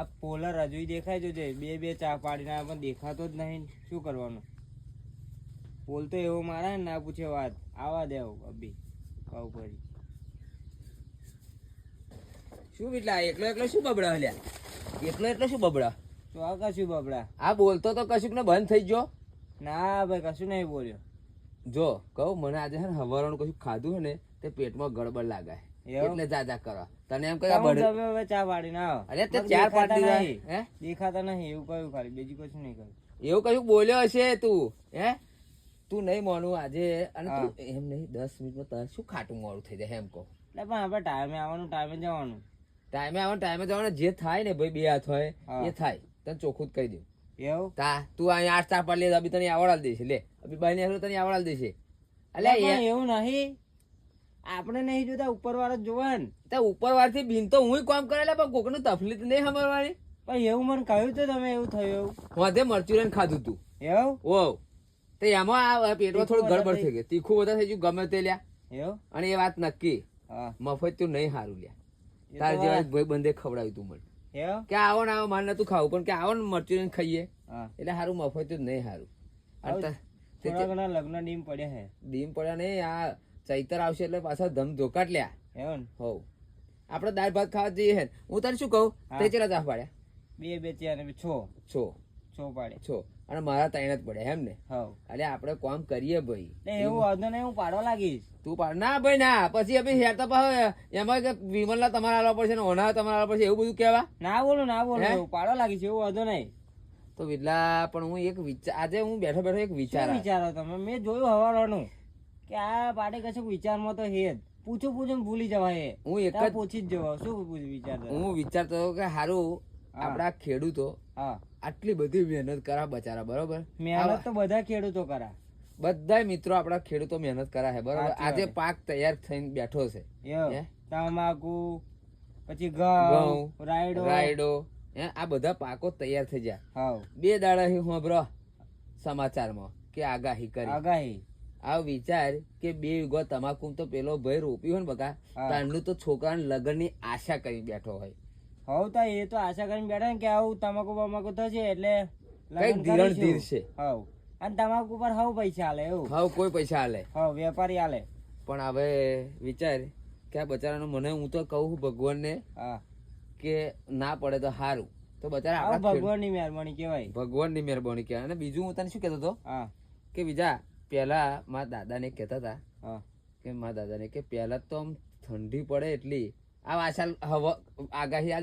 આ પોલર હજુ દેખાય જો છે, બે બે ચા પાડીને આવે પણ દેખાતો જ નહીં. શું કરવાનું? પોલ તો એવો મારે ને ના પૂછે વાત. આવા દે અભી કહું ફરી. શું એટલા એકલો એકલો શું બબડા હલ્યા? એકલો એકલો શું બબડા? તો આ કશું બબડા. આ બોલતો તો કશુંક ને બંધ થઈ ગયો. ના ભાઈ કશું નહીં બોલ્યો. જો કહું મને આજે હે ને હવારનું કશું ખાધું હે ને તે પેટમાં ગડબડ લાગે એટલે જાજા કરો. તને એમ કહે હવે ચા પાડીને આવો. અરે તે ચાર પાડી દીધા. હે દેખાતા નહીં એવું કહ્યું ખાલી, બીજું કશું નહીં કહ્યું. એવું કશું બોલ્યો હશે તું? હે તું નહીં માનું આજે અને તું એમ નહીં 10 મિનિટમાં તાર શું ખાટું મોડું થઈ જાય એમ કહો. એટલે પણ આપણે ટાઈમે આવવાનું, ટાઈમે જવાનું. ટાઈમે આવવાનું ટાઈમે જવાનું. જે થાય ને ભાઈ બે હાથ હોય એ થાય. તને ચોખ્ખું જ કહી દઉં. એવું તા તું અહીંયા 8 ચા પાડી લે અભી તને આવડાલ દેશે. લે અભી બાઈને હાલો તને આવડાલ દેશે. અલ્યા એવું નહીં, આપણે નહીં જોતા ઉપર વાળા જોવા ને. તે ઉપર વાળથી બિન તો હું કામ કરેલા પણ કોકનું તકલીફ નહીં સમજવાની. પણ એવું મને કહ્યું તો તમે એવું થયું એવું. વધે મરચું ખાધું તું એવું ઓ તો એમાં આ પેટમાં થોડું ગડબડ થઈ ગયું, તીખું વધારે થઈ ગયું ગમે તે લ્યા. એવું અને એ વાત નક્કી મફત તું નહીં હારું લ્યા. તાર જેવા ભાઈ બંધે ખવડાવ્યું તું મને એવું કે આવો ને આવો માર નતું ખાવું પણ કે આવો ને મરચું ખાઈએ એટલે હારું મફત જ નહીં હારું. થોડા ઘણા લગ્ન ડીમ પડ્યા હે. ડીમ પડ્યા નહીં આ ચૈતર આવશે એટલે પાછા ધમ ધોકાટ લ્યા. એવું ને હોવ આપડે દાળ ભાત ખાવા જઈએ હે. હું તને શું કહું તે ચેલા ચાફ પાડ્યા? બે બે ચાર ને છો પાડે છો અને મારા ત્રણ જ પડ્યા એમ ને. હવ એટલે આપડે કામ કરીએ ભાઈ. એવું વાંધો નહીં, હું પાડવા લાગીશ. તું પાડ ના ભાઈ ના પછી અભી હેર તો એમાં કે વિમલના તમારે આલવા પડશે ને ઓના તમારે આલવા પડશે એવું બધું કેવા. ના બોલું પાડવા લાગીશ, એવું વાંધો નહીં. તો વિરલા પણ હું એક વિચાર આજે હું બેઠો બેઠો એક વિચારો તમે. મેં જોયું હવારનું કે આ પાડે કશું વિચારમાં તો હે જ. પૂછું ભૂલી જવાય. હું એક જ પૂછી જ જવા શું વિચારતો. હું વિચારતો હતો કે હારું આપડા ખેડૂતો આટલી બધી મહેનત કરા બચારા બરોબર. મહેનત તો બધા ખેડૂતો કરા, બધા મિત્રો આપડા ખેડૂતો મહેનત કરા છે બરોબર. આજે પાક તૈયાર થઈને બેઠો છે. તમાકુ પછી ઘઉં રાયડો આ બધા પાકો તૈયાર થઈ જાય. બે દાડા હું સમાચારમાં કે આગાહી કરી આ વિચાર કે 2 વીઘો તમાકુ તો પેલો ભાઈ રોપ્યું હોય ને બકા તારનું તો છોકરાને લગ્ન ની આશા કરી બેઠો હોય. હવ તો એ તો આશા કરીને બેઠા કે આવું તમાકુ બમાકુ થશે એટલે કઈ ધીરણ ધીર છે. હવ અને તમાકુ પર હવ પૈસા આલે એવું. હવ કોઈ પૈસા આલે હવ વેપારી આલે. પણ હવે વિચાર કે આ બચારાનો મને હું તો કહું ભગવાન ને કે ના પડે તો સારું. તો બચારા ભગવાન ની મહેરબાની કેવાય. ભગવાન ની મહેરબાની કહેવાય. અને બીજું હું તને શું કેતો હતો કે બીજા પેલા મારા દાદા ને કેતા હતા કે મારા દાદા ને કે પેલા તો આમ ઠંડી પડે એટલી આ આગાહી